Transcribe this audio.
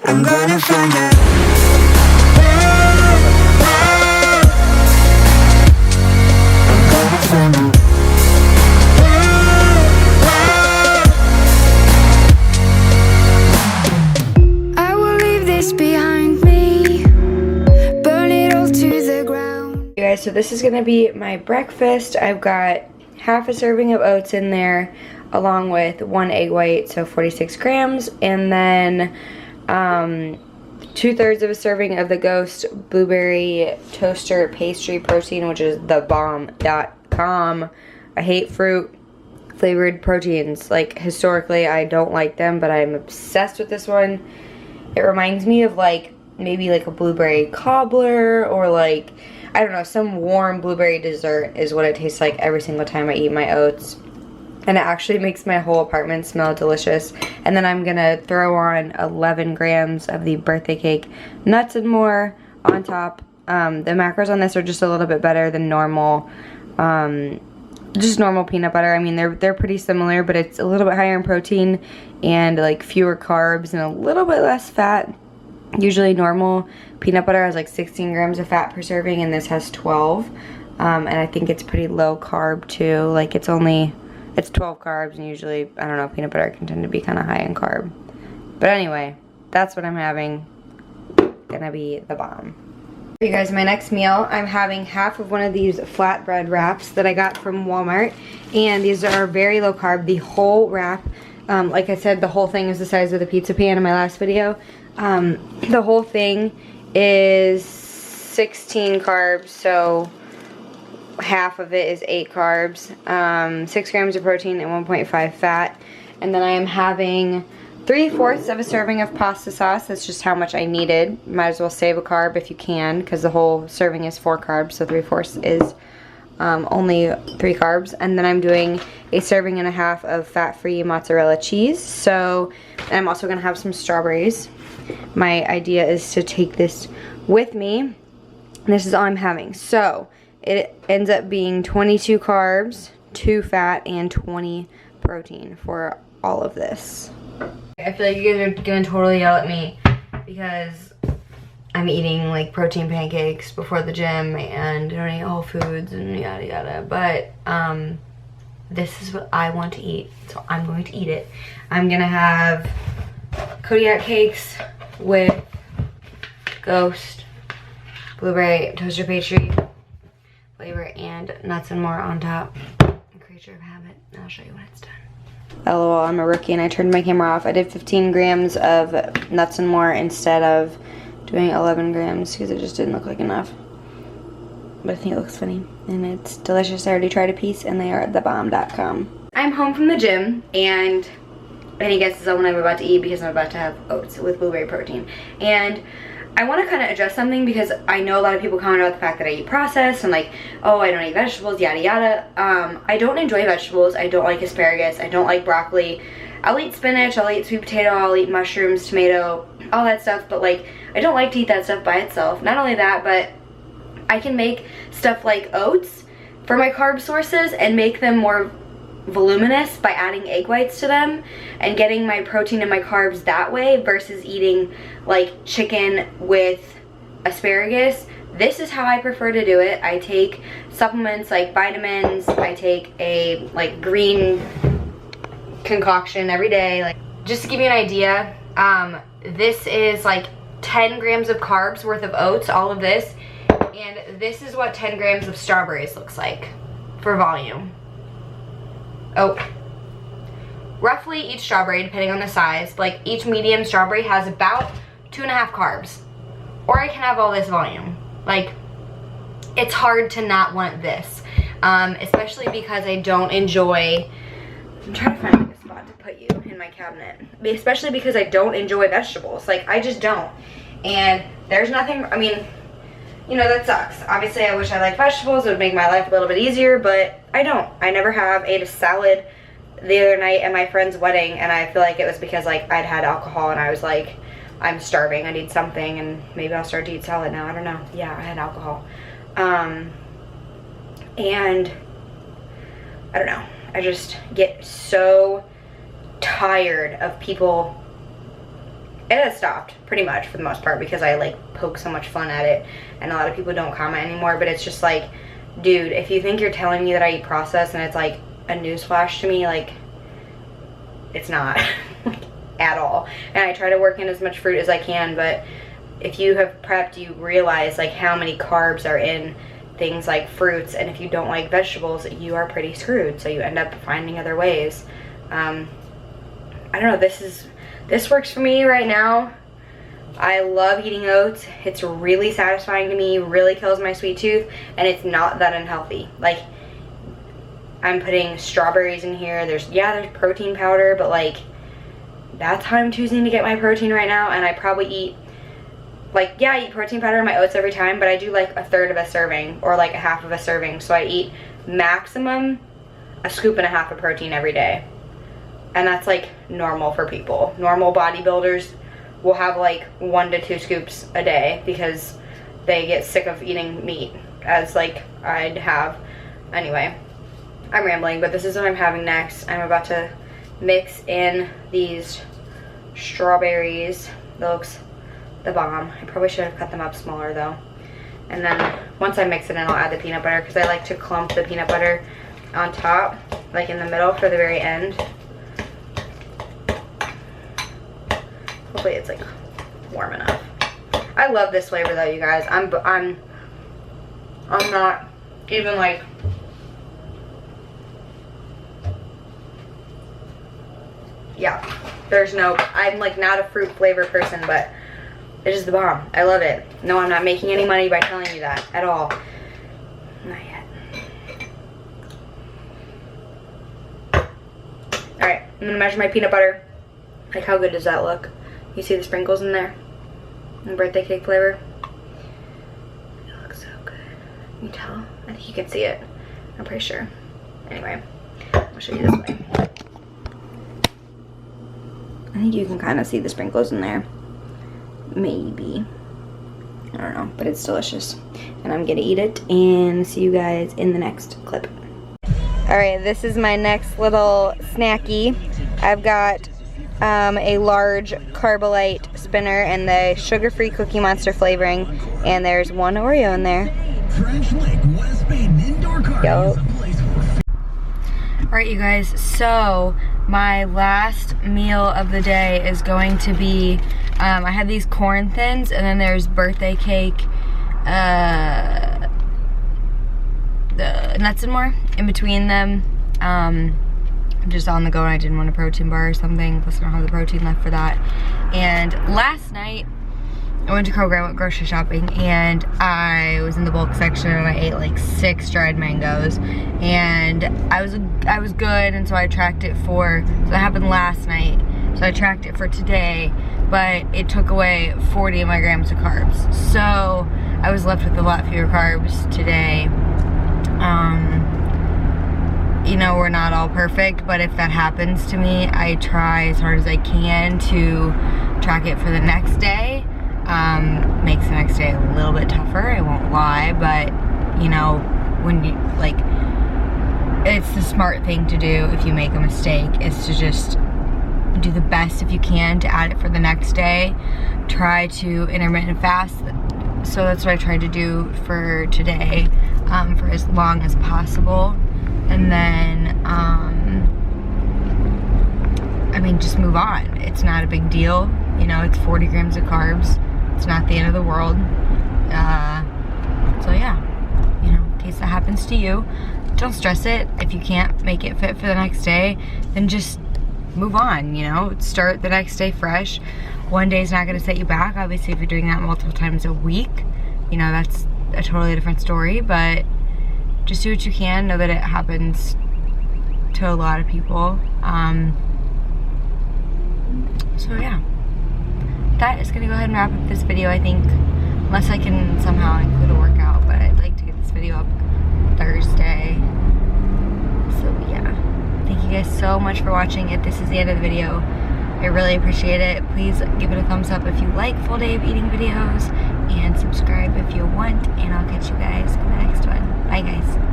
I'm gonna find out. I'm gonna find out. I will leave this behind me, burn it all to the ground. You guys, so this is gonna be my breakfast. I've got half a serving of oats in there along with 1 egg white, so 46 grams, and then 2/3 of a serving of the Ghost blueberry toaster pastry protein, which is thebomb.com. I hate fruit flavored proteins. Like, historically I don't like them, but I'm obsessed with this one. It reminds me of like maybe like a blueberry cobbler, or like, I don't know, some warm blueberry dessert is what it tastes like every single time I eat my oats. And it actually makes my whole apartment smell delicious. And then I'm gonna throw on 11 grams of the birthday cake nuts and more on top. The macros on this are just a little bit better than normal, just normal peanut butter. I mean, they're pretty similar, but it's a little bit higher in protein and like fewer carbs and a little bit less fat. Usually normal peanut butter has like 16 grams of fat per serving, and this has 12. And I think it's pretty low carb too. Like, it's 12 carbs, and usually, I don't know, peanut butter can tend to be kind of high in carb. But anyway, that's what I'm having. Gonna be the bomb. You guys, my next meal, I'm having half of one of these flatbread wraps that I got from Walmart, and these are very low carb. The whole wrap, like I said, the whole thing is the size of the pizza pan in my last video. The whole thing is 16 carbs, so half of it is 8 carbs, 6 grams of protein and 1.5 fat. And then I am having 3/4 of a serving of pasta sauce. That's just how much I needed. Might as well save a carb if you can, because the whole serving is 4 carbs, so 3/4 is only 3 carbs. And then I'm doing a serving and a half of fat-free mozzarella cheese. So I'm also gonna have some strawberries. My idea is to take this with me. This is all I'm having. So it ends up being 22 carbs, 2 fat, and 20 protein for all of this. I feel like you guys are gonna totally yell at me because I'm eating like protein pancakes before the gym and don't eat whole foods and yada yada. But this is what I want to eat, so I'm going to eat it. I'm gonna have Kodiak cakes with Ghost blueberry toaster pastry flavor and nuts and more on top. Creature of habit. I'll show you when it's done. LOL, I'm a rookie and I turned my camera off. I did 15 grams of nuts and more instead of doing 11 grams because it just didn't look like enough. But I think it looks funny and it's delicious. I already tried a piece and they are at thebomb.com. I'm home from the gym, and any guesses on what I'm about to eat, because I'm about to have oats with blueberry protein. And I want to kind of address something because I know a lot of people comment about the fact that I eat processed and like, oh, I don't eat vegetables, yada yada. I don't enjoy vegetables. I don't like asparagus. I don't like broccoli. I'll eat spinach, I'll eat sweet potato, I'll eat mushrooms, tomato, all that stuff, but like, I don't like to eat that stuff by itself. Not only that, but I can make stuff like oats for my carb sources and make them more voluminous by adding egg whites to them and getting my protein and my carbs that way versus eating like chicken with asparagus. This is how I prefer to do it. I take supplements like vitamins. I take a like green concoction every day. Like, just to give you an idea, this is like 10 grams of carbs worth of oats, all of this, and this is what 10 grams of strawberries looks like for volume. Oh, roughly each strawberry, depending on the size, like each medium strawberry has about 2.5 carbs. Or I can have all this volume. Like, it's hard to not want this, especially because I don't enjoy, I'm trying to find a spot to put you in my cabinet, especially because I don't enjoy vegetables. Like, I just don't. And there's nothing, I mean, you know, that sucks. Obviously, I wish I liked vegetables. It would make my life a little bit easier, but I don't. I never have. Ate a salad the other night at my friend's wedding, and I feel like it was because, like, I'd had alcohol, and I was like, I'm starving. I need something, and maybe I'll start to eat salad now. I don't know. Yeah, I had alcohol. And I don't know. I just get so tired of people it has stopped pretty much for the most part because I like poke so much fun at it and a lot of people don't comment anymore. But it's just like, dude, if you think you're telling me that I eat processed and it's like a newsflash to me, like it's not at all. And I try to work in as much fruit as I can, but if you have prepped, you realize like how many carbs are in things like fruits, and if you don't like vegetables, you are pretty screwed. So you end up finding other ways. I don't know, this works for me right now. I love eating oats. It's really satisfying to me, really kills my sweet tooth, and it's not that unhealthy. Like, I'm putting strawberries in here. There's protein powder, but like, that's how I'm choosing to get my protein right now. And I probably eat, like, yeah, I eat protein powder in my oats every time, but I do like 1/3 of a serving or like 1/2 of a serving. So I eat maximum 1.5 scoops of protein every day. And that's like normal for people. Normal bodybuilders will have like 1 to 2 scoops a day because they get sick of eating meat, as like I'd have. Anyway, I'm rambling, but this is what I'm having next. I'm about to mix in these strawberries. That looks the bomb. I probably should have cut them up smaller though. And then once I mix it in, I'll add the peanut butter because I like to clump the peanut butter on top, like in the middle for the very end. Hopefully it's like warm enough. I love this flavor though, you guys. I'm not even like, yeah, there's no, I'm like not a fruit flavor person, but it's just the bomb. I love it. No, I'm not making any money by telling you that at all. Not yet. Alright, I'm gonna measure my peanut butter. Like, how good does that look? You see the sprinkles in there? And birthday cake flavor? It looks so good. Can you tell? I think you can see it. I'm pretty sure. Anyway, I'll show you this way. I think you can kind of see the sprinkles in there. Maybe. I don't know, but it's delicious. And I'm gonna eat it and see you guys in the next clip. Alright, this is my next little snacky. I've got a large Carbolite spinner and the sugar-free Cookie Monster flavoring, and there's 1 Oreo in there. Yo. Alright, you guys, so my last meal of the day is going to be, I had these corn thins, and then there's birthday cake, the nuts and more in between them. Just on the go, and I didn't want a protein bar or something, plus I don't have the protein left for that. And last night I went to Kroger, I went grocery shopping, and I was in the bulk section and I ate like 6 dried mangoes, and I was good, and so I tracked it for, so that happened last night, so I tracked it for today, but it took away 40 of my grams of carbs, so I was left with a lot fewer carbs today. You know, we're not all perfect, but if that happens to me, I try as hard as I can to track it for the next day. Makes the next day a little bit tougher, I won't lie, but you know, when you, like, it's the smart thing to do if you make a mistake, is to just do the best if you can to add it for the next day. Try to intermittent fast, so that's what I tried to do for today, for as long as possible. And then, I mean, just move on. It's not a big deal. You know, it's 40 grams of carbs. It's not the end of the world. So yeah, you know, in case that happens to you, don't stress it. If you can't make it fit for the next day, then just move on, you know? Start the next day fresh. One day is not gonna set you back. Obviously, if you're doing that multiple times a week, you know, that's a totally different story, but just do what you can. Know that it happens to a lot of people. So yeah, that is gonna go ahead and wrap up this video, I think, unless I can somehow include a workout, but I'd like to get this video up Thursday. So yeah, thank you guys so much for watching. If this is the end of the video, I really appreciate it. Please give it a thumbs up if you like full day of eating videos, and subscribe if you want, and I'll catch you guys in the next one. Bye guys.